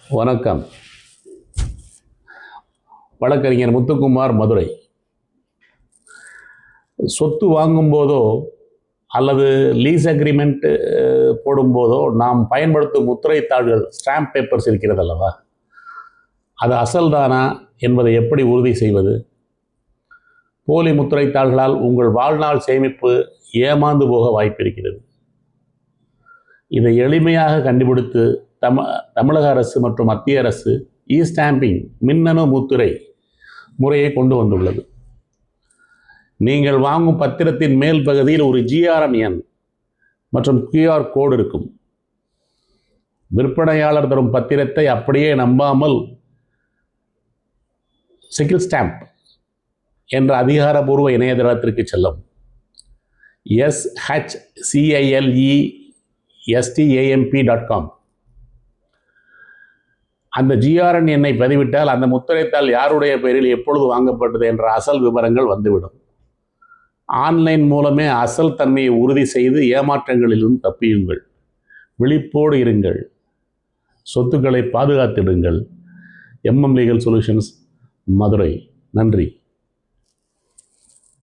வணக்கம். வழக்கறிஞர் முத்துக்குமார், மதுரை. சொத்து வாங்கும்போதோ அல்லது லீஸ் அக்ரிமெண்ட் போடும்போதோ நாம் பயன்படுத்தும் முத்திரைத்தாள்கள், ஸ்டாம்ப் பேப்பர்ஸ் இருக்கிறது அல்லவா, அது அசல்தானா என்பதை எப்படி உறுதி செய்வது? போலி முத்திரைத்தாள்களால் உங்கள் வாழ்நாள் சேமிப்பு ஏமாந்து போக வாய்ப்பிருக்கிறது. இதை எளிமையாக கண்டுபிடித்து தமிழக அரசு மற்றும் மத்திய அரசு ஸ்டாம்பிங், மின்னணு முத்திரை முறையை கொண்டு வந்துள்ளது. நீங்கள் வாங்கும் பத்திரத்தின் மேல் பகுதியில் ஒரு GRN எண் மற்றும் QR கோடு இருக்கும். விற்பனையாளர் தரும் பத்திரத்தை அப்படியே நம்பாமல் சிங்கிள் ஸ்டாம்ப் என்ற அதிகாரப்பூர்வ இணையதளத்திற்கு செல்லும். shcilestamp.com. அந்த GRN எண்ணை பதிவிட்டால் அந்த முத்திரைத்தாள் யாருடைய பெயரில் எப்பொழுது வாங்கப்பட்டது என்ற அசல் விவரங்கள் வந்துவிடும். ஆன்லைன் மூலமே அசல் தன்மையை உறுதி செய்து ஏமாற்றங்களிலும் தப்பியுங்கள். விழிப்போடு இருங்கள். சொத்துக்களை பாதுகாத்திடுங்கள். MM legal solutions, Madurai. நன்றி.